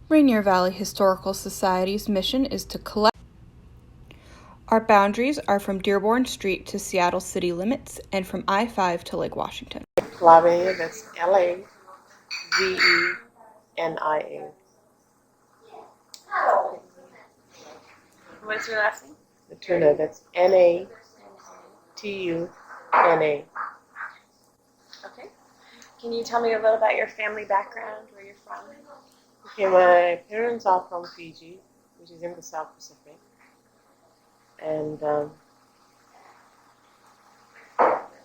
Rainier Valley Historical Society's mission is to collect. Our boundaries are from Dearborn Street to Seattle city limits and from I-5 to Lake Washington. Lavenia, that's Lavenia. What's your last name? Natuna, that's Natuna. Okay. Can you tell me a little about your family background, where you're from? Okay, my parents are from Fiji, which is in the South Pacific. And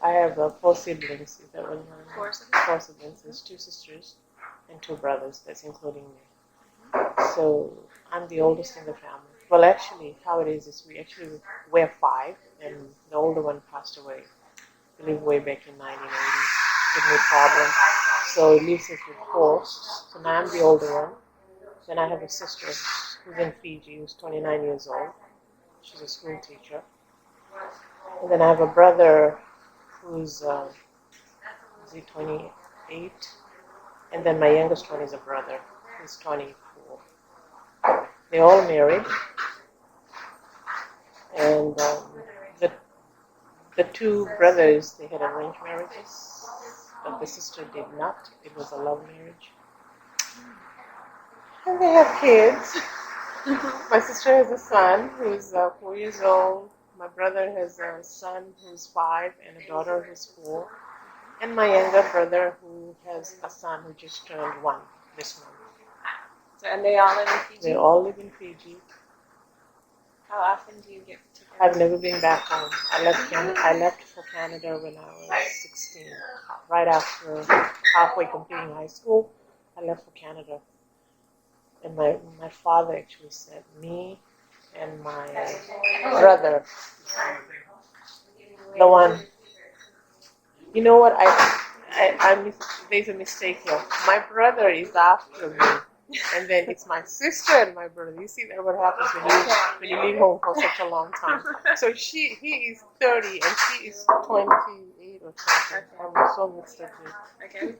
I have 4 siblings. Is that what you want to know? 4 siblings? 4 siblings. There's 2 sisters and 2 brothers. That's including me. So I'm the oldest in the family. Well, actually, how it is we're 5, and the older one passed away. He lived way back in 1980 with no problem. So it leaves us with 4. So now I'm the older one. Then I have a sister who's in Fiji, who's 29 years old. She's a school teacher. And then I have a brother who's 28. And then my youngest one is a brother who's 24. They're all married. And the 2 brothers, they had arranged marriages, but the sister did not. It was a love marriage. And they have kids. My sister has a son who's 4 years old. My brother has a son who's 5 and a daughter who's 4. And my younger brother who has a son who just turned 1 this month. So, and they all live in Fiji? They all live in Fiji. How often do you get to go? I've never been back home. I left for Canada when I was 16. Right after halfway completing high school, I left for Canada. And my father actually sent me and my brother, the one. You know what? There's a mistake here. My brother is after me, and then it's my sister and my brother. You see that what happens when you leave home for such a long time. So he is 30 and she is 28 or something. I'm so mixed up here. Okay.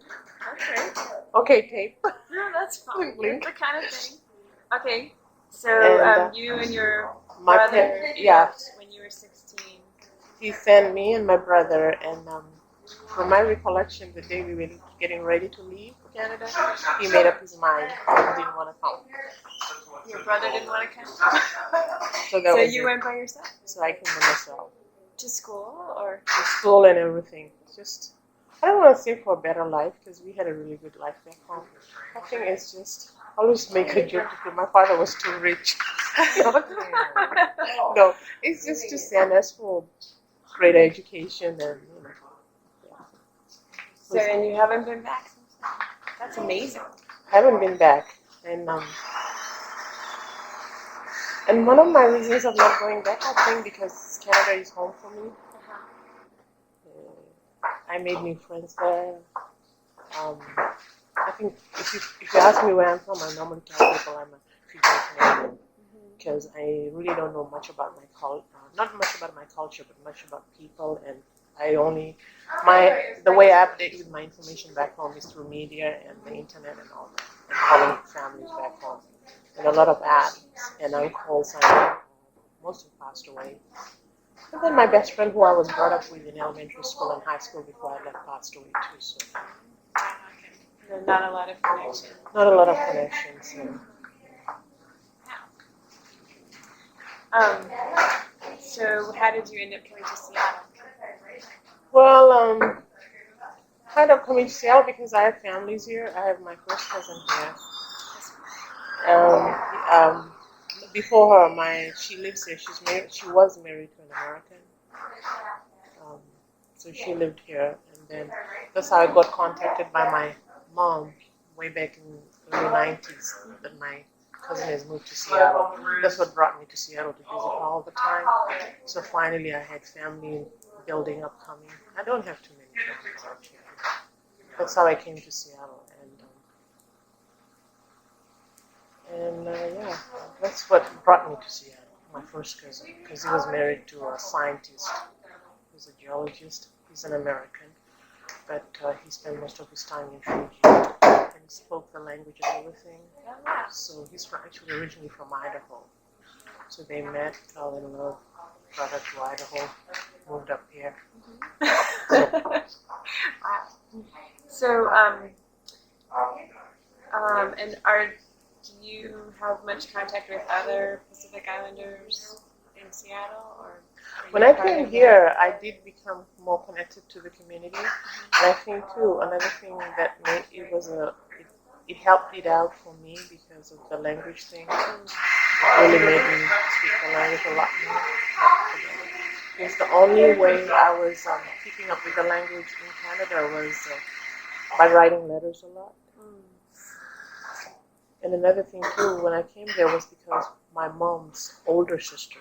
Okay, tape. No, that's fine. Blink. It's the kind of thing. Okay. So And, you and your my brother yeah. left when you were 16. He sent me and my brother, and from my recollection, the day we were getting ready to leave for Canada, he made up his mind. He didn't want to come. Your brother didn't want to come? So you went by yourself? So I came by myself. To school or? To school and everything. Just, I don't want to say for a better life, because we had a really good life back home. I think it's just, I always make a joke because my father was too rich. No, it's just to send us for greater education and, So, and you haven't been back since then? That's amazing. I haven't been back. And one of my reasons of not going back, I think, because Canada is home for me. I made new friends there. I think if you ask me where I'm from, I normally tell people I'm a Fijian Canadian, because I really don't know much about my culture, not much about my culture, but much about people. And the way I update with my information back home is through media and the internet and all that, and calling families back home. And a lot of aunts and uncles, most have passed away. And then my best friend, who I was brought up with in elementary school and high school before I left, passed away too. So Not a lot of connections. not a lot of connections. So. So how did you end up coming to Seattle? Well, I ended up coming to Seattle because I have families here. I have my first cousin here. Before her, she lives here. She's married. She was married to an American. So she lived here, and then that's how I got contacted by my mom way back in the early 90s. That my cousin has moved to Seattle. That's what brought me to Seattle, to visit her all the time. So finally, I had family building up coming. I don't have too many families actually. That's how I came to Seattle, and yeah, that's what brought me to Seattle. My first cousin, because he was married to a scientist. He's a geologist. He's an American, but he spent most of his time in Fiji, and spoke the language and everything. Oh, wow. So he's actually originally from Idaho. So they met, fell in love, brought up to Idaho, moved up here. Wow. So, do you have much contact with other Pacific Islanders in Seattle, or are When you I part came of here, I did become more connected to the community. And I think too, another thing that made it helped it out for me because of the language thing. It really made me speak the language a lot more. Because the only way I was keeping up with the language in Canada was by writing letters a lot. And another thing too, when I came there was because my mom's older sister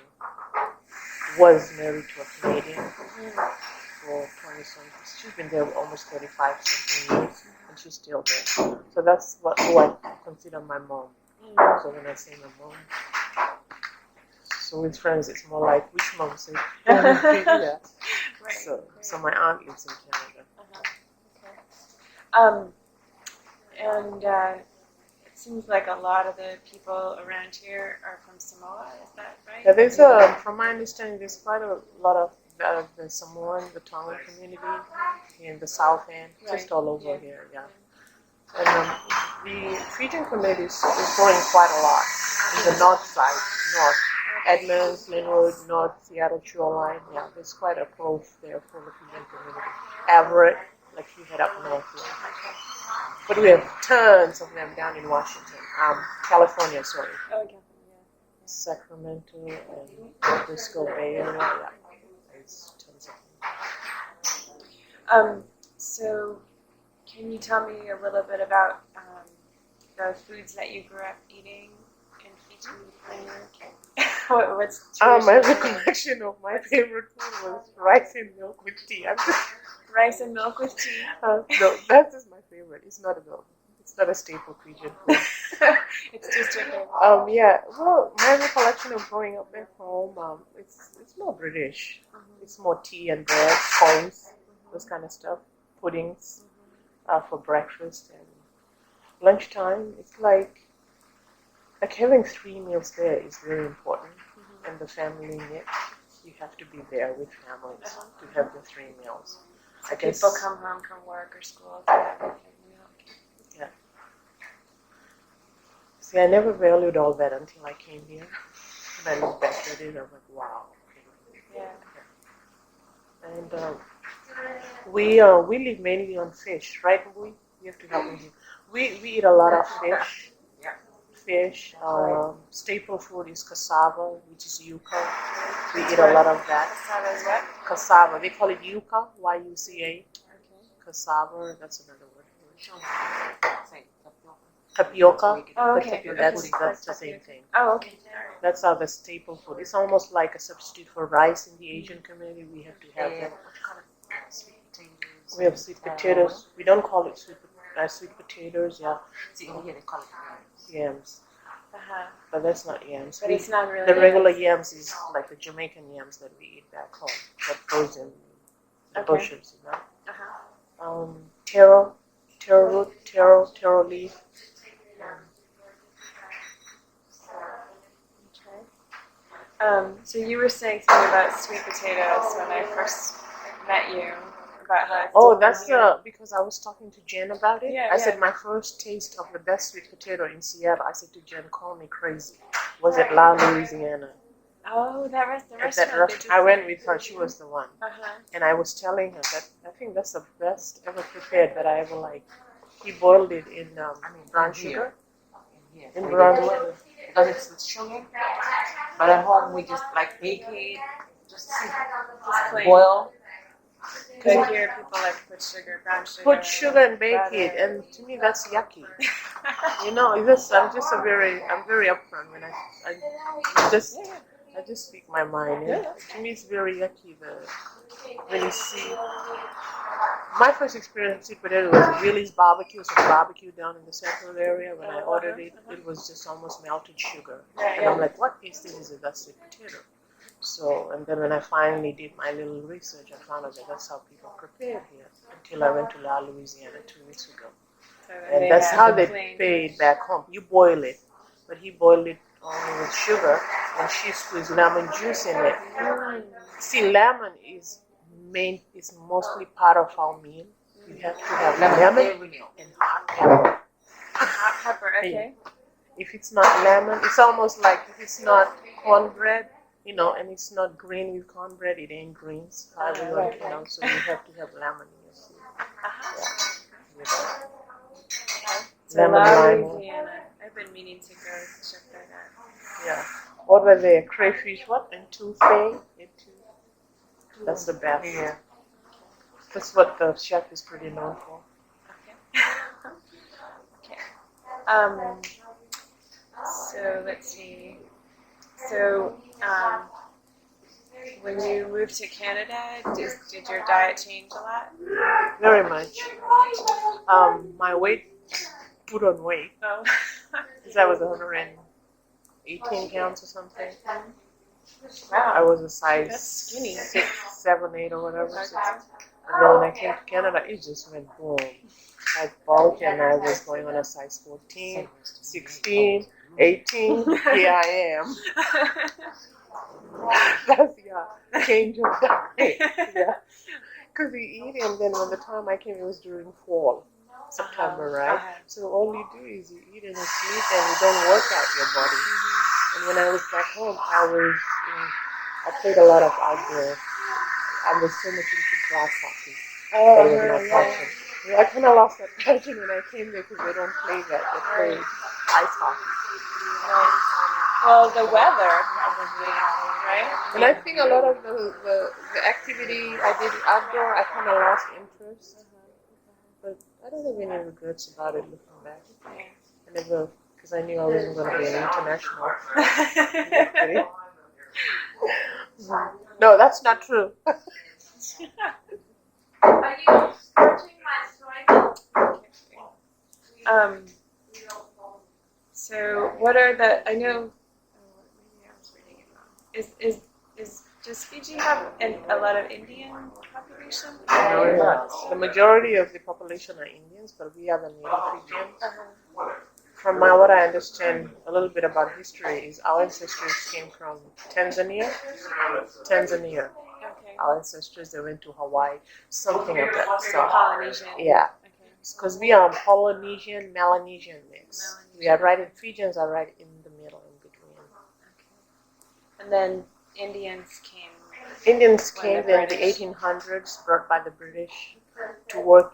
was married to a Canadian for 20 something. She's been there almost 35 something years, and she's still there. So that's who I consider my mom. So when I say my mom, so with friends it's more like which mom? So yeah. Right. So my aunt lives in Canada. And it seems like a lot of the people around here are from Samoa. Is that right? Yeah, there's from my understanding, there's quite a lot of the Samoan, the Tongan community in the South End, just all over here. Yeah. And the Fijian community is growing quite a lot in the north side, north. Edmonds, Linwood, North Seattle shoreline. Yeah, there's quite a growth there for the Fijian community. Everett, like you head up north. Yeah. But we have tons of them down in Washington, California, sorry. Oh, California. Sacramento and Frisco Bay Area. Yeah, there's tons of them. So, can you tell me a little bit about the foods that you grew up eating in Fiji when you were a kid? What's My recollection of my favorite food was rice and milk with tea. Rice and milk with tea? No, that is my favorite. It's not a staple Fijian food. It's just your favorite. Yeah. Well, my recollection of growing up back home, it's more British. It's more tea and bread, scones, those kind of stuff, puddings for breakfast and lunchtime. It's like having 3 meals there is very important, and the family unit. You have to be there with families to have the 3 meals. So people come home from work or school to have a meal. Yeah. See, I never valued all that until I came here. And I look back at it, I'm like, wow. Yeah. And we live mainly on fish, right? You have to help me here. We eat a lot of fish. Fish. Staple food is cassava, which is yuca. We eat a lot of that. Cassava is what? Cassava. They call it yuca, Y-U-C-A. Okay. Cassava. That's another word for it. Tapioca. Oh, okay. That's the same thing. Oh, okay. That's the staple food. It's almost like a substitute for rice in the Asian community. We have to have that. We have sweet potatoes. We don't call it sweet potatoes. Yeah. See, in here they call it Yams. But that's not yams. But it's not really the regular yams is like the Jamaican yams that we eat back home, that grows in the bushes, you know. Taro root, taro leaf. So you were saying something about sweet potatoes when I first met you. About how Oh, that's because I was talking to Jen about it. Yeah, I said my first taste of the best sweet potato in Seattle. I said to Jen, call me crazy. Was at Luau, Louisiana. Oh, that was the At that restaurant. I went with her. She was the one, Uh-huh. and I was telling her that I think that's the best ever prepared that I ever liked. He boiled it in brown sugar. In brown sugar. because it's with sugar. But at home we just like bake it, just plain. boil. Because here people like to put sugar, brown sugar. Put sugar and bake butter. it, and to me that's yucky. You know, I'm very upfront when I just speak my mind. And to me, it's very yucky. When you see, my first experience with sweet potato was Willie's barbecue, some barbecue down in the central area. When I ordered it, it was just almost melted sugar, and I'm like, what is this? Is it that sweet potato? So, and then when I finally did my little research, I found out that that's how people prepare here. Until I went to Luau, Louisiana 2 weeks ago. So then And that's have how the they plain pay fish. it back home. You boil it, but he boiled it only with sugar, and she squeezed lemon juice in it. See, lemon is mostly part of our meal. You have to have lemon and hot pepper. Hot pepper, okay. If it's not lemon, it's almost like if it's not cornbread, and it's not green with cornbread, it ain't greens. Everyone, so you have to have lemon in your soup. Uh-huh. Yeah. So Lemon, lime. Louisiana. I've been meaning to go check that out. Yeah. What were they? Crayfish, what? And touffee? That's the best. Yeah. That's what the chef is pretty known for. Okay. Okay. So let's see. So, when you moved to Canada, did your diet change a lot? Very much. My weight put on weight Oh. because I was 118 pounds or something. Wow. I was a size That's skinny. 6, 7, 8 or whatever. Okay. 6. And then when I came to Canada, it just went boom. I bulked and I was going on a size 14, 16, 18. Here I am. That's change of diet. Yeah. Because you eat and then when the time I came, it was during fall, September, right? So all you do is you eat and you sleep and you don't work out your body. And when I was back home, I played a lot of outdoor. I was so much into grass hockey. That was my passion. Yeah, I kind of lost that passion when I came there because they don't play that. They play ice hockey. Well, the weather probably, right? And I think a lot of the activity I did outdoor, I kind of lost interest. But I don't have any regrets about it looking back. I never, because I knew I wasn't going to be an international. No, that's not true. Are you searching my story? So what are I know, maybe I was reading it wrong. Does Fiji have a lot of Indian population? No, the majority of the population are Indians, but we have a native Fijians. From what I understand, a little bit about history is our ancestors came from Tanzania. Okay. Our ancestors, they went to Hawaii, something of that sort. Polynesian. Yeah. Okay. Because we are Polynesian, Melanesian mix. We are Fijians are right in the middle, in between. Okay. And then Indians came in the 1800s, brought by the British to work,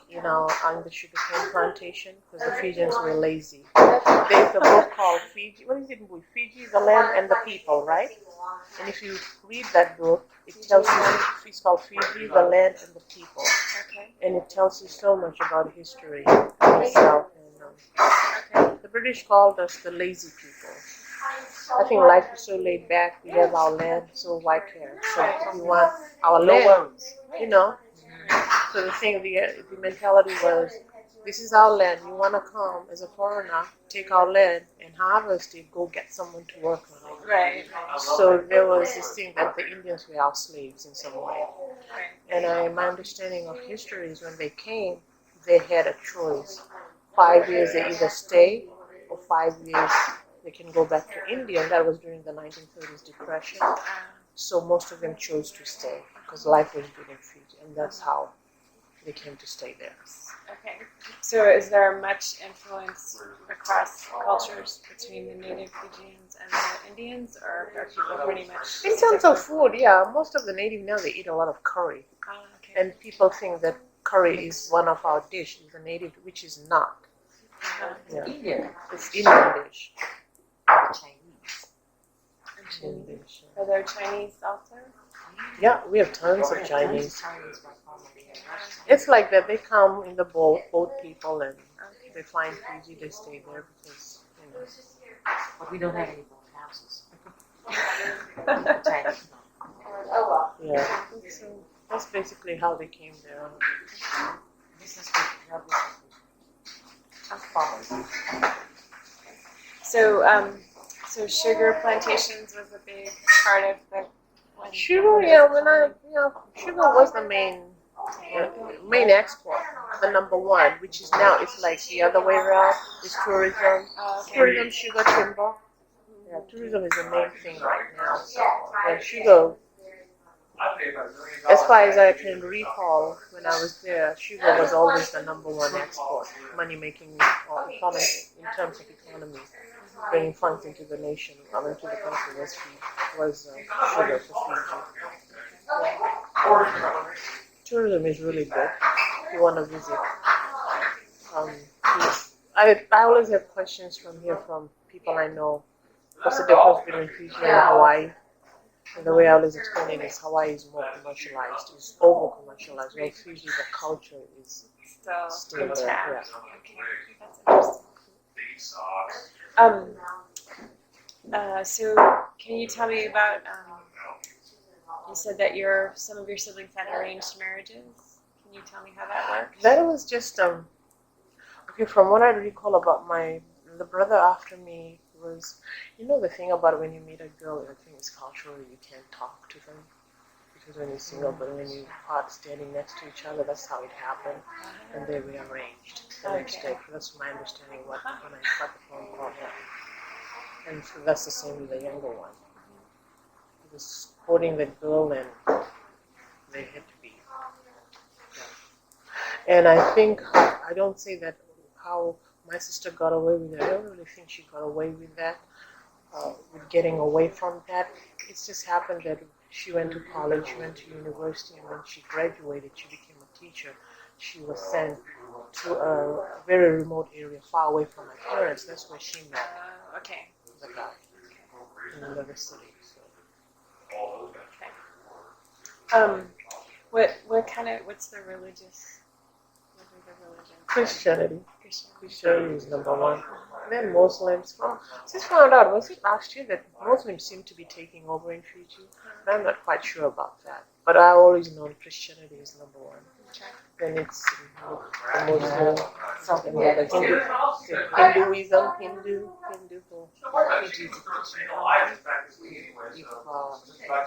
on the sugarcane plantation because the Fijians were lazy. There's a book called Fiji. What is it? Fiji, the land and the people, right? And if you read that book, it tells you it's called Fiji, the land and the people. Okay. And it tells you so much about history itself. And, the British called us the lazy people. I think life is so laid back. We have our land, so why care? So if we want our land, So the mentality was, this is our land. You want to come as a foreigner, take our land and harvest it. Go get someone to work on it. Right. So there was this thing that the Indians were our slaves in some way. Right. And my understanding of history is when they came, they had a choice. 5 years they either stay, or 5 years they can go back to India. And that was during the 1930s depression. So most of them chose to stay because life was good in Fiji, and that's how they came to stay there. Okay. So is there much influence across cultures between the native Fijians and the Indians, or are people pretty much In terms of food, yeah, most of the native now they eat a lot of curry. Oh, okay. And people think that curry is one of our dishes, the native, which is not. Yeah. Indian. It's Indian dish. Chinese. Indian dish. Are there Chinese also? Yeah, we have tons of Chinese. It's like that. They come in the boat people, and they find Fiji. They stay there because, But we don't have any boat houses. Chinese. Yeah. That's basically how they came there. This is So sugar plantations was a big part of the. Sugar, yeah. Sugar was the main Main export, the number one, which is now it's like the other way around, is tourism. Tourism, sugar, timber. Yeah, tourism is the main thing right now. And sugar, as far as I can recall, when I was there, sugar was always the number one export, money making or economy in terms of economy, bringing funds into the nation, into the country was sugar for Fiji. Yeah. Tourism is really good if you want to visit. Um, I always have questions from here from people I know. What's the difference between Fiji and Hawaii? And the way I always explain it is Hawaii is more commercialized, is over commercialized. While Fiji, the culture is still there. Yeah. Okay, that's interesting. So can you tell me about? You said that some of your siblings had arranged marriages. Can you tell me how that worked? That was just okay. From what I recall about the brother after me was, the thing about when you meet a girl, I think it's culturally you can't talk to them because when you're single, but when you are standing next to each other, that's how it happened, and they rearranged the next day. That's my understanding when I got the phone call. Yeah. And so that's the same with the younger one. He was courting the girl, and they had to be. Yeah. And I think I don't say that how my sister got away with it. I don't really think she got away with that, with getting away from that. It's just happened that she went to college, went to university, and when she graduated, she became a teacher. She was sent to a very remote area, far away from her parents. That's where she met the guy in another city. So. Okay. What's the religious? What are the religions? Christianity. Christianity is number one. Then Muslims. Just found out, was it last year that Muslims seem to be taking over in Fiji? But I'm not quite sure about that. But I always known Christianity is number one. Okay. Then it's the Muslim, something like Hinduism, Hindu for Fiji is a Christian country. If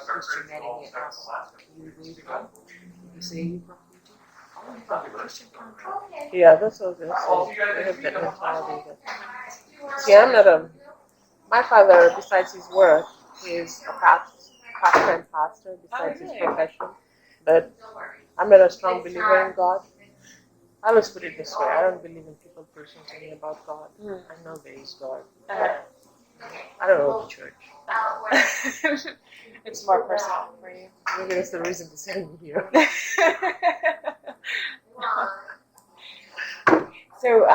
Christianity asks you where you from, you say you from Fiji. Oh, you from a Christian country. yeah, that's what they say. They have that mentality. See, I'm not my father, besides his work, is a part-time pastor, besides his profession. But I'm not a strong believer in God. I always put it this way. I don't believe in people preaching to me about God. I know there is God. I don't know the church. It's more personal for you. Maybe that's the reason to send me here. So,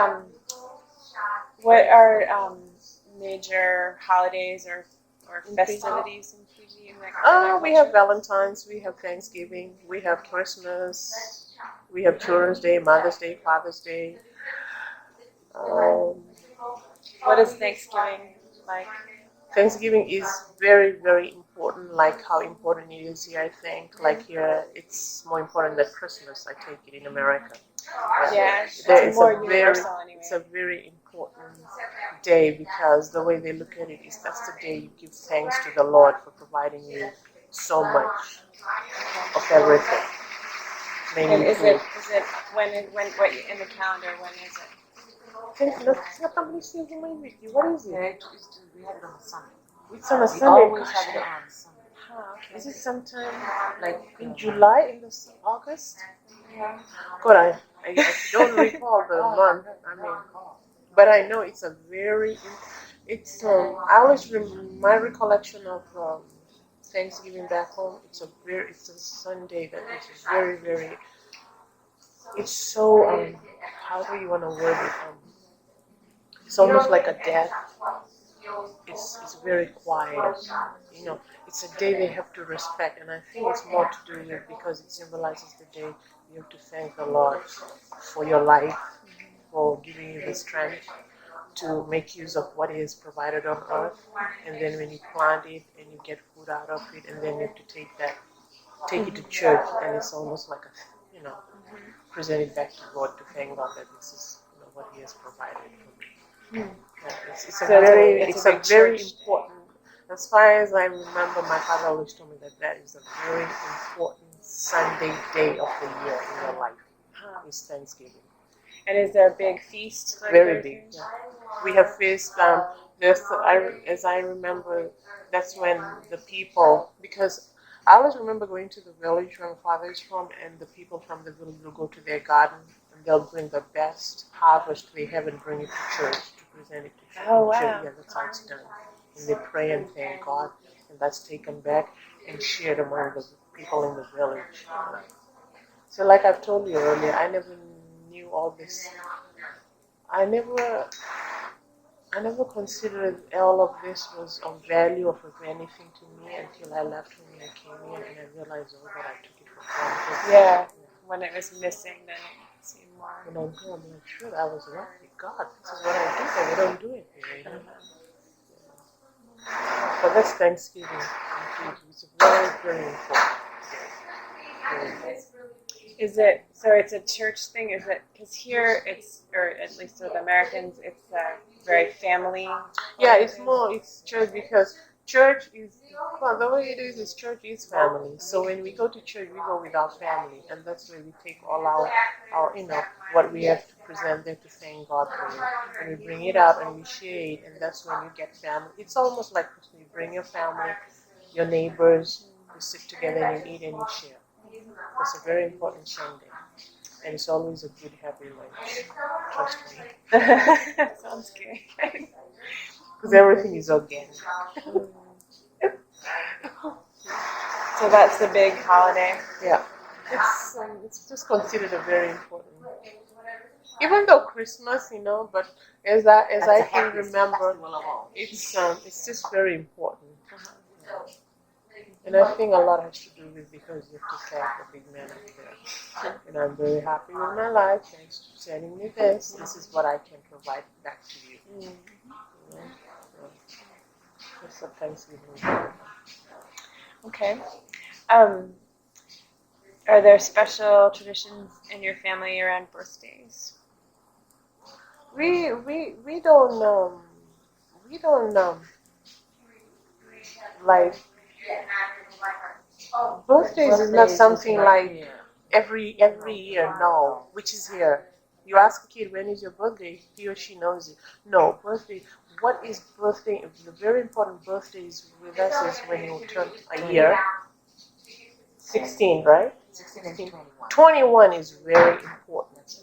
what are major holidays or festivities in Fiji? We have Valentine's, we have Thanksgiving, we have Christmas, we have Children's Day, Mother's Day, Father's Day. What is Thanksgiving like? Thanksgiving is very, very important, like how important it is here, I think. Like here, it's more important than Christmas, I take it, in America. Yeah, it's more universal anyway. It's a very important day because the way they look at it is that's the day you give thanks to the Lord for providing you so much of everything. And is it what in the calendar? When is it? It's not somebody says in my wiki. What is it? We have it on Sunday. It's on a We Sunday. always have it on Sunday. Okay. Is it sometime like in July, in August? Yeah. God, I don't recall the month. I mean, but I know it's a very. It's I always my recollection of Thanksgiving back home. It's a Sunday that is very, very. It's so how do you want to word it? It's almost like a death. It's very quiet. It's a day they have to respect, and I think it's more to do with because it symbolizes the day you have to thank the Lord for your life, for giving you the strength to make use of what He has provided on earth, and then when you plant it and you get food out of it, and then you have to take it to church, and it's almost like present it back to God to thank God that this is what He has provided for me. It's a very important. As far as I remember, my father always told me that is a very important Sunday day of the year in your life is Thanksgiving. And is there a big feast? Like Very there's- big. Yeah. We have feast. As I remember, that's when the people, because I always remember going to the village where my father is from, and the people from the village will go to their garden and they'll bring the best harvest they have and bring it to church to present it to church. Oh, wow. Yeah, that's how it's done. And they pray and thank God, and that's taken back and shared among the people in the village. So, like I've told you earlier, I never knew all this. I never considered all of this was of value or of anything to me until I left when I came here and I realized all that I took it for granted. Yeah. When it was missing, then it seemed more. When I go, I'm like, sure, I was lucky. God, this is what I do, but we don't do it here. You know? So that's Thanksgiving. It's very, very important. Is it, so it's a church thing? Is it, because here it's, or at least with Americans, it's very family. Yeah, it's church because church is, well, the way it is church is family. So when we go to church, we go with our family, and that's where we take all our what we have to present there to thank God for it. And we bring it out and we share it, and that's when you get family. It's almost like you bring your family, your neighbors, you sit together and you eat and you share. It's a very important Sunday, and it's always a good, happy lunch. Trust me. Sounds good. Because everything is organic. So that's the big holiday. Yeah, it's just considered a very important. Even though Christmas, but as I can remember, it's just very important. And I think a lot has to do with because you have to thank the big man up there. And I'm very happy with my life. Thanks for sending me this. This is what I can provide back to you. It's a Thanksgiving. Okay. Are there special traditions in your family around birthdays? We don't like birthdays is not something like every year. No, which is here. You ask a kid when is your birthday, he or she knows it. No, birthday. What is birthday? The very important birthdays with us is when you turn a year. 16, right? 16. 21 is very important.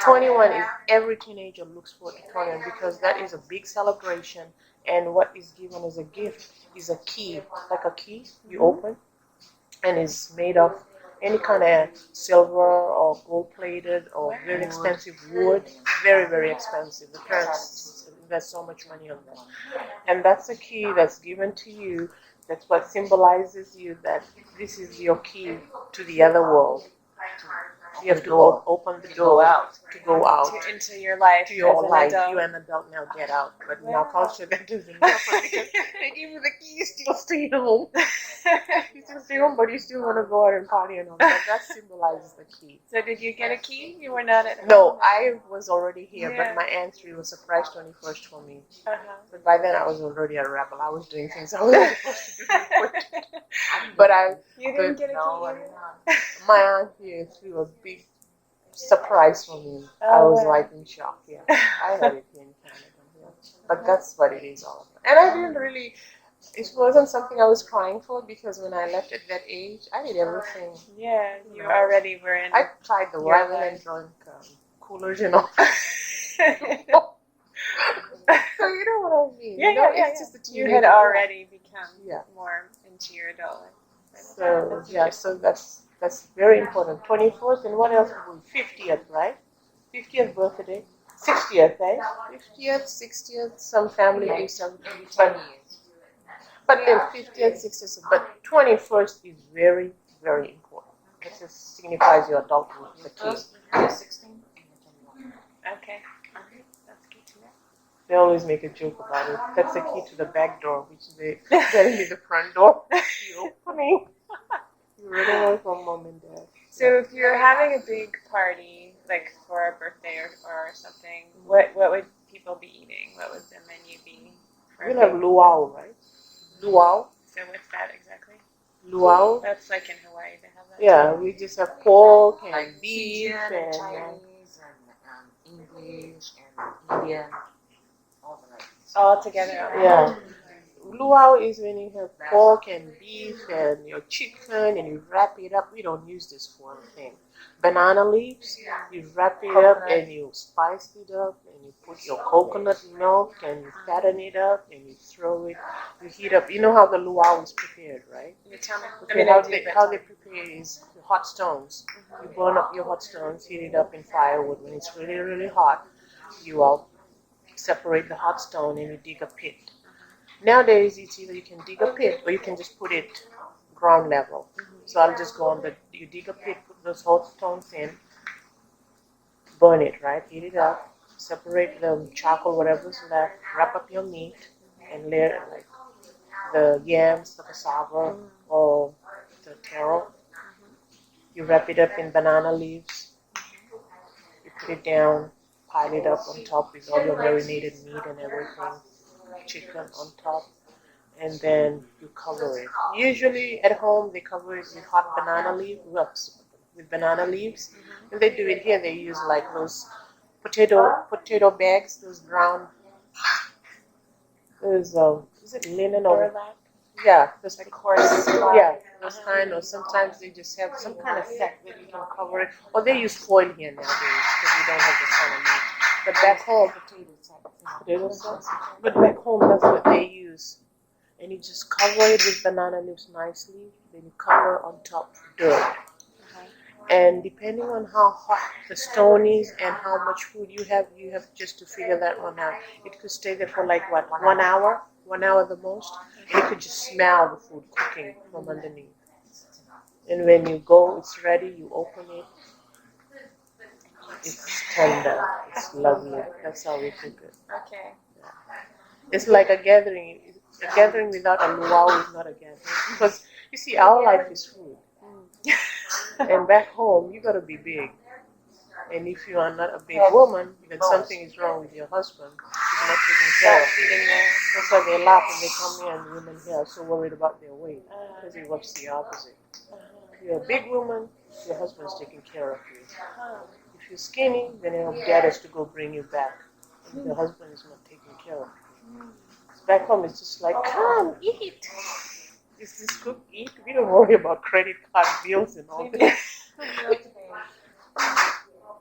21 is every teenager looks forward to 21 because that is a big celebration, and what is given as a gift is a key, like a key you open, and is made of any kind of silver or gold plated or very expensive wood, very, very expensive. The parents invest so much money on that. And that's a key that's given to you. That's what symbolizes you that this is your key to the other world. You have to open the door to go out Into your life. to your as an life. adult. You're an adult now, get out. But in our culture, that doesn't happen because they give you the key, you still stay home. You still stay home, but you still want to go out and party and all. But that symbolizes the key. So did you get a key? You were not at home? No, I was already here, Yeah. but my Aunt 3 was surprise 21st for me. Uh-huh. But by then I was already a rebel. I was doing things I wasn't supposed to do. But You didn't get a key? my Aunt here threw a big surprise for me. Oh, I was wow. like in shock. Yeah, I had it here in Canada. Yeah. But that's what it is all about. And I didn't really. It wasn't something I was crying for because when I left at that age, I did everything. Yeah, you already were in. I tried the Your wine and life. drank coolers and all. So you know what I mean? It's just a You teenage had life. already become Yeah. more into your adult life. So yeah, so that's very important. 24th and what else? 50th, right? 50th birthday. 60th, eh? 50th, 60th. Some family do some, but 50th, 60th. But 21st is very, very important. It just signifies your adulthood. The key. 16. Okay. That's good to know. They always make a joke about it. That's the key to the back door, which they telling me the front door. The opening. You really want from mom and dad. So if you're having a big party, like for a birthday or something, what would people be eating? What would the menu be? For We'll have luau, right? Luau. So what's that exactly? Luau. That's like in Hawaii. They have that. Yeah, too. we just have pork and Like beef Fijian and and Chinese and English and Indian, all varieties. All together. yeah. Luau is when you have pork and beef and your chicken and you wrap it up. We don't use this for anything. Banana leaves, you wrap it up and you spice it up and you put your coconut milk and you fatten it up and you throw it, you heat up. You know how the luau is prepared, right? You tell me. I Okay, mean, how I do, they but how tell they me. prepare is hot stones. You burn up your hot stones, heat it up in firewood. When it's really really hot, you separate the hot stone and you dig a pit. Nowadays, it's either you can dig a pit or you can just put it ground level. So I'll just go on you dig a pit, put those hot stones in, burn it, right? Heat it up, separate the charcoal, whatever's left, wrap up your meat, and layer like the yams, the cassava, or the taro. You wrap it up in banana leaves, you put it down, pile it up on top with all your marinated meat and everything, chicken on top, and then you cover it. Usually at home they cover it with hot banana leaves, with banana leaves. When they do it here, they use like those potato bags, those brown, those is it linen or Burlap. yeah, those Like coarse. yeah, those kind. Or sometimes they just have some kind of sack that you can cover it. Or they use foil here nowadays because we don't have this kind of meat. But back home, potato sacks. But back home, that's what they use. And you just cover it with banana leaves nicely. Then you cover on top dirt. And depending on how hot the stone is and how much food you have just to figure that one out. It could stay there for like what, 1 hour? 1 hour the most. And you could just smell the food cooking from underneath. And when you go, it's ready, you open it. It's tender. It's lovely. That's how we cook it. Okay. It's like a gathering. A gathering without a luau is not a gathering. Because you see, our life is food. And back home, you gotta be big. And if you are not a big woman, then something is wrong with your husband. He's not taking care of you. That's why they laugh when they come here and women here are so worried about their weight. Because it works the opposite. If you're a big woman, your husband's taking care of you. If you're skinny, then your dad has to go bring you back. And the husband is not taking care of you. Back home, it's just like, come, eat. Is this cook, eat? We don't worry about credit card bills and all that.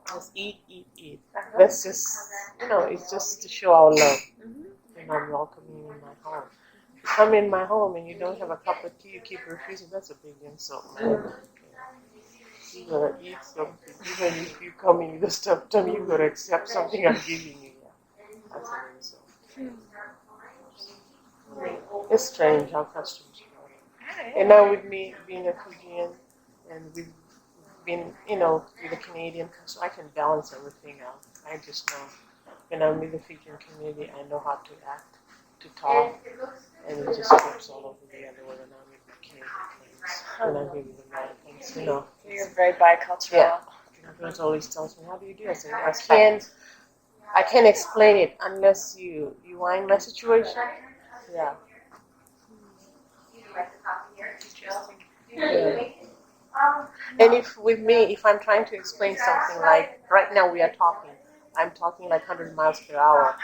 Just eat, eat, eat. That's just, it's just to show our love. And I'm welcoming you in my home. If you come in my home and you don't have a cup of tea, you keep refusing, that's a big insult, man. You gotta eat something. Even if you come in with a stuffed tummy, you gotta accept something I'm giving you. That's an insult. It's strange how customs work. And now with me being a Fijian and we've been, with the Canadian custom, I can balance everything out. I just know. When I'm with the Fijian community, I know how to act, to talk, and it just flips all over the other way when I'm with my Canadian friends. When I'm with the Americans, You're very bicultural. Yeah. My friends always tells me, how do you do it? I say, I can't explain it unless you are in my situation. Yeah. Yeah. And if I'm trying to explain something, like right now we are talking, I'm talking like 100 miles per hour.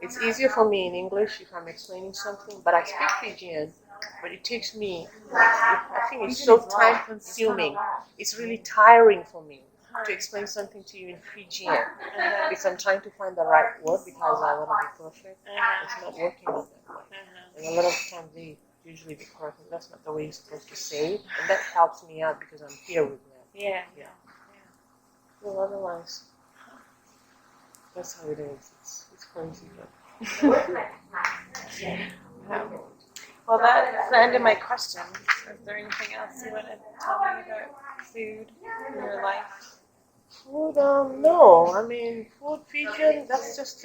It's easier for me in English if I'm explaining something, but I speak Fijian, but it takes me, I think it's so time consuming. It's really tiring for me to explain something to you in Fijian because I'm trying to find the right word because I want to be perfect. It's not working out that way. And a lot of times they usually be correct. That's not the way you're supposed to say it, and that helps me out because I'm here with them. Yeah. Well, otherwise, that's how it is. It's crazy, but. Well, that's the end of my questions. Is there anything else you want to tell me about food in your life? Food, no. I mean, food, Fijian, that's just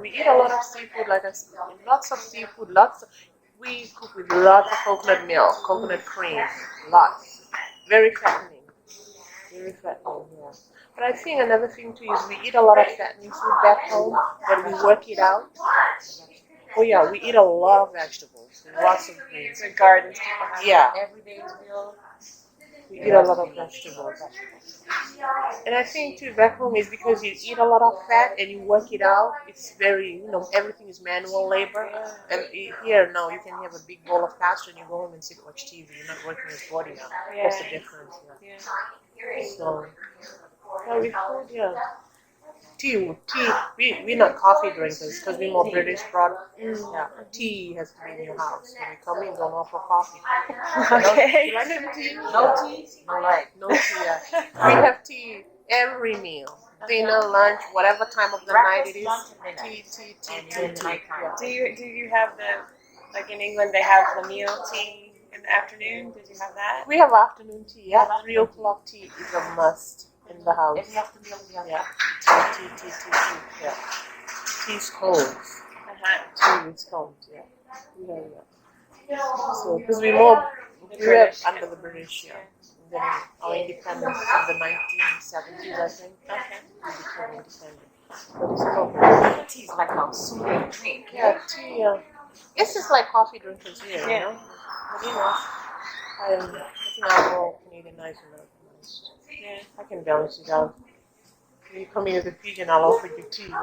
we eat a lot of seafood, like I said, lots of seafood, we cook with lots of coconut milk, coconut cream, lots. Very fattening. Very fattening, yeah. But I think another thing too is we eat a lot of fattening food back home, but we work it out. Oh yeah, we eat a lot of vegetables, lots of things. The gardens people have. Yeah, Every day is meal. we eat a lot of vegetables. And I think too back home is because you eat a lot of fat and you work it out. It's very, everything is manual labor. And here, no, you can have a big bowl of pasta and you go home and sit watch TV. You're not working your body out. That's the difference. Yeah. So, yeah, with food, yeah. Tea. We're not coffee drinkers because we're more British product. Yeah, tea has to be in your house. When you come in, don't offer coffee. Okay. You like some tea? No tea, no light. No tea. Yeah. We have tea every meal. Dinner, lunch, whatever time of the night it is. Tea. Yeah. Do you have like in England they have the meal tea in the afternoon? Did you have that? We have afternoon tea. Yeah, 3 o'clock tea is a must in the house. Every afternoon we have Yeah. Tea. Yeah. Tea scones. Tea with scones. Yeah. We have that. So, because we grew up under the British, yeah. And then our independence in the 1970s, I think. Okay. We became independent. But it's still good. Tea is like a soothing drink. Yeah, tea. It's just like coffee drinkers here, Yeah. you know. But I think I'm more Canadianized and Americanized. Yeah. I can balance it out. When you come in as a vegan, I'll offer you tea.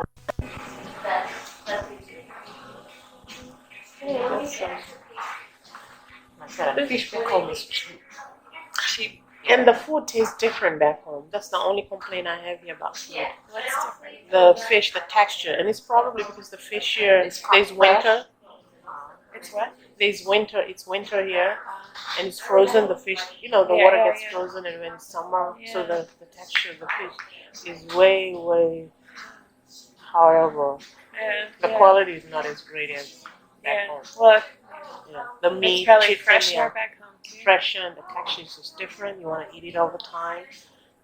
I said a fish back home is cheap. Cheap. And the food tastes different back home. That's the only complaint I have here about food. What's different? The fish, the texture, and it's probably because the fish here, there's winter. It's what? There's winter. It's winter here, and it's frozen. The fish, the Yeah, water yeah, gets yeah. frozen, and when it's summer, so Yeah. the texture of the fish is way. However, Yeah. the quality is not as great as back Yeah. home. Well, Yeah, the it's meat, probably chicken, fresher back home too. fresher, and the texture is just different. You want to eat it all the time.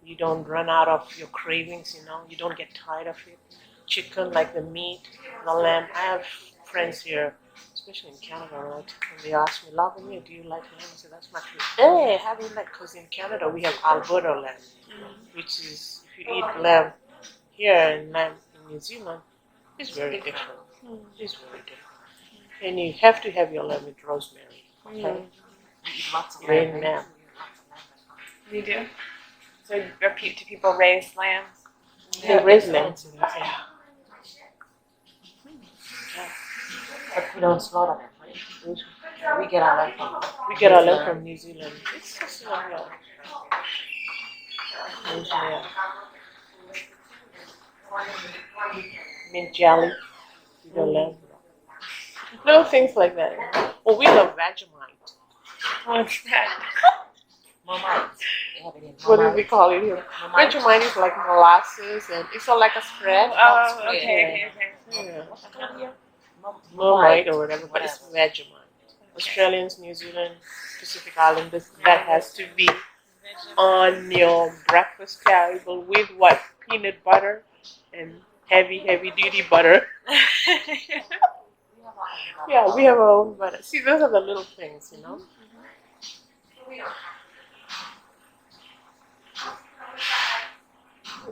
You don't run out of your cravings. You don't get tired of it. Chicken, like the meat, the lamb. I have friends here, especially in Canada, right? And they ask me, Lavenia, do you like lamb? I said, that's my favorite. Hey, how do you like? Because in Canada we have Alberta lamb, which is if you eat lamb here and lamb in New Zealand, it's very different. It's very different. And you have to have your lamb with rosemary. Okay? We eat lots of Rain lamb. lamb. You do? So do people raise lambs? They raise lambs. But we don't slaughter them, right? We get our lamb from We get our lamb from New Zealand. It's just mint jelly with the lamb. Little things like that. Well, we love Vegemite. What's that? Marmite. They have it in What do we Marmite. call it here? Marmite. Vegemite is like molasses and it's all like a spread. Oh, okay. Yeah. What's it called here? Marmite or whatever, but it's Vegemite. Australians, New Zealand, Pacific Islanders, that has to be on your breakfast table with what? Peanut butter and heavy duty butter. Yeah, we have our own butter. See, those are the little things,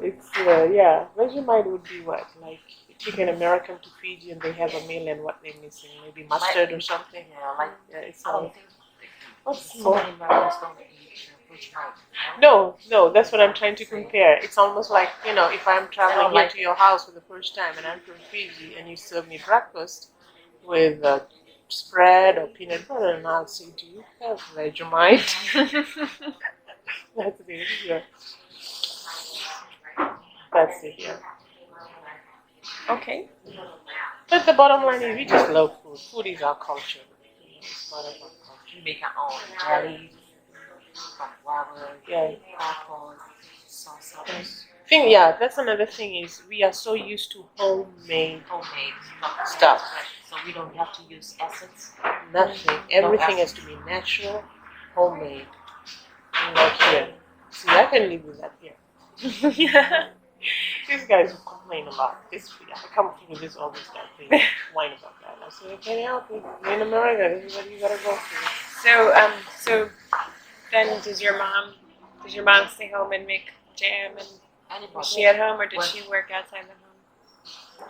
It's, Vegemite would be what? Like, you take an American to Fiji and they have a meal and what they're missing? Maybe mustard or something? Yeah, like Yeah, it's I all. don't think What's so more? many Americans don't eat Vegemite. No, that's what I'm trying to compare. It's almost like, if I'm traveling here to your house for the first time and I'm from Fiji and you serve me breakfast with spread or peanut butter, and I'll say, do you have Vegemite? That's it, yeah. That's it, yeah. Okay. But the bottom line is we just love food. Food is our culture. It's part of our culture. We make our own jelly, guava, Yeah. popcorn, salsa, That's another thing is we are so used to homemade homemade stuff. So we don't have to use essence. Nothing. Everything has to be natural, homemade. Like here. See, I can live with that here. These guys complain about this. I come with this all this time. They whine about that. I say, I can't help it. You're in America. This is what you gotta go through. So then does your mom stay home and make jam and was she at home or did she work outside the home?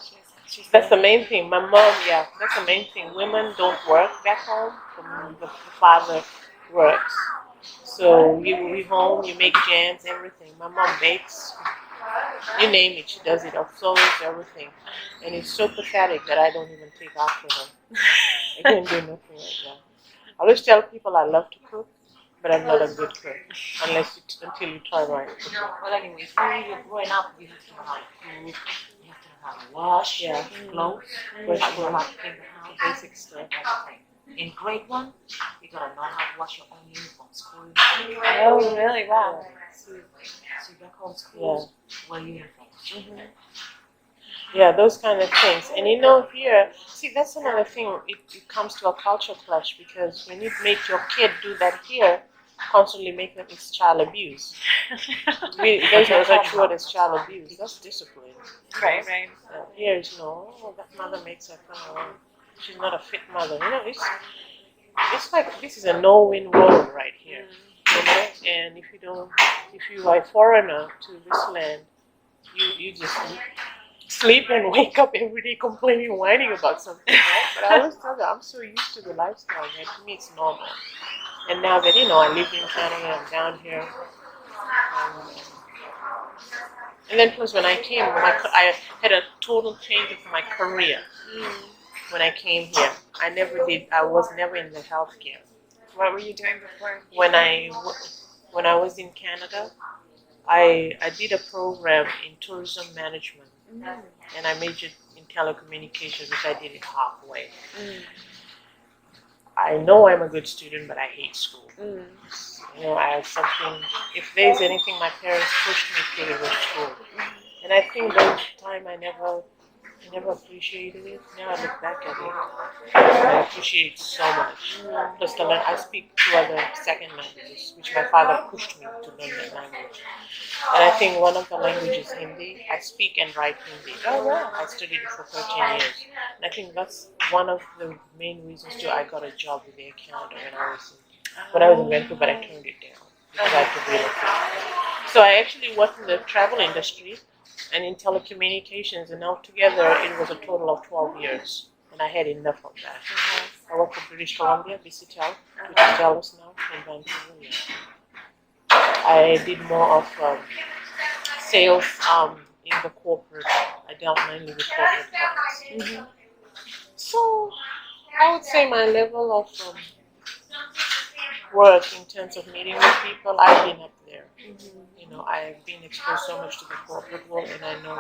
That's the main thing. My mom, yeah, that's the main thing. Women don't work back home. The father works. So we home, you make jams, everything. My mom bakes, you name it, she does it. Of clothes, everything. And it's so pathetic that I don't even take after her. I can't do nothing like that. I always tell people I love to cook, but I'm not a good cook until you try my cooking. Well, anyways, when you're growing up, you have to know how to cook, you have to know how to wash, Yeah. clothes, Fresh you know how food, to clean the house, basic stuff. everything. In grade 1, you gotta know how to wash your own uniform. School. Oh, really? Wow. So back home schools wear uniforms. Mm-hmm. Yeah, those kind of things. And you know, here, see, that's another thing. It comes to a culture clash because when you make your kid do that here, constantly make them, it's child abuse. There's no such word as child abuse. That's discipline. Right. Here is that mother makes her come. She's not a fit mother. It's like this is a no-win road right here. And if you are a foreigner to this land, you just sleep and wake up every day complaining, whining about something, right? But I always tell them I'm so used to the lifestyle that to me it's normal. And now that I live in Canada, I'm down here. And then plus when I came, I had a total change of my career. When I came here, I was never in the healthcare. What were you doing before? When I was in Canada, I did a program in tourism management, and I majored in telecommunications, which I did it halfway. I know I'm a good student, but I hate school. I have something. If there's anything my parents pushed me through, it was school, and I think those time I never appreciated it. Now I look back at it, I appreciate it so much. Plus, I speak 2 other second languages, which my father pushed me to learn that language. And I think one of the languages is Hindi. I speak and write Hindi. Oh, wow. I studied it for 13 years. And I think that's one of the main reasons too I got a job with Air Canada when I was in Vancouver, but I turned it down because I had to relocate. So I actually worked in the travel industry and in telecommunications, and altogether it was a total of 12 years. And I had enough of that. I worked for British Columbia, BCTEL, which is Dallas now, in Vancouver. Yeah. I did more of sales in the corporate. I dealt mainly with corporate clients. So I would say my level of work in terms of meeting with people, I've been up there. I've been exposed so much to the corporate world, and I know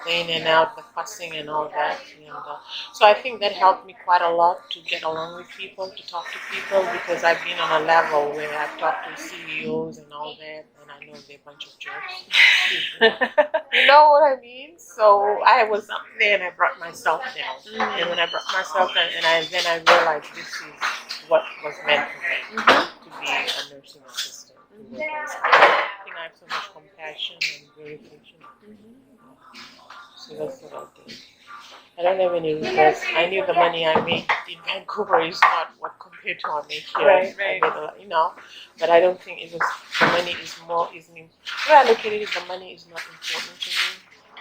the in and out, the fussing and all that. And so I think that helped me quite a lot to get along with people, to talk to people, because I've been on a level where I've talked to CEOs and all that, and I know they're a bunch of jerks. You know what I mean? So I was up there and I brought myself down. And when I brought myself down, then I realized this is what was meant for me, to be a nursing assistant. I think I have so much compassion and very patient. So that's what I did. I don't have any regrets. I knew the money I made in Vancouver is not what compared to what I make here. Right. I made a lot, but I don't think it was. The money is more. The way I look at it, the money is not important to me.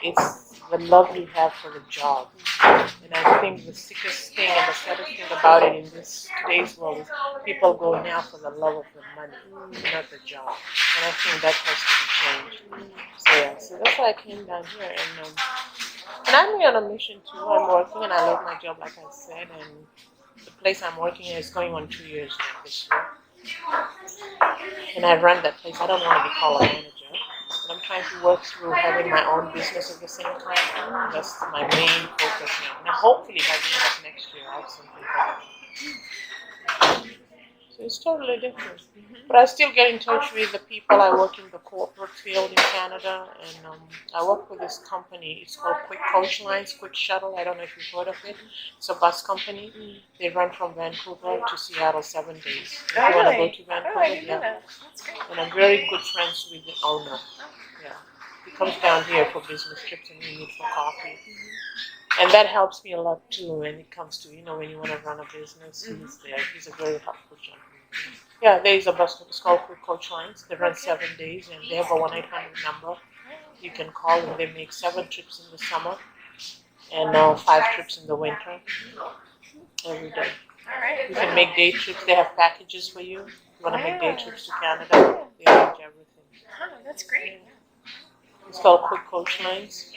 It's the love you have for the job. And I think the sickest thing and the saddest thing about it in today's world is people go now for the love of the money, not the job. And I think that has to be changed. So that's why I came down here, and I'm here on a mission too. I'm working and I love my job, like I said, and the place I'm working in is going on 2 years now this year. And I run that place. I don't want to be called a manager, but I'm trying to work through having my own business at the same time. That's my main focus now. Now, hopefully by the end of next year, I'll have something for that. So it's totally different. But I still get in touch with the people. I work in the corporate field in Canada, and I work with this company. It's called Quick Coach Lines, Quick Shuttle. I don't know if you've heard of it. It's a bus company. They run from Vancouver to Seattle 7 days. If you want to go to Vancouver, That's great. And I'm very good friends with the owner. Yeah, he comes down here for business trips, and we meet for coffee. And that helps me a lot too when it comes to, when you want to run a business, he's there. He's a very helpful gentleman. Yeah, there is a bus, it's called Quick Coach Lines. They run 7 days, and they have a 1-800 number. You can call, and they make 7 trips in the summer. and now 5 trips in the winter every day. All right. You can make day trips. They have packages for you. You want to make day trips to Canada? They arrange everything. Oh, that's great. It's called Quick Coach Lines.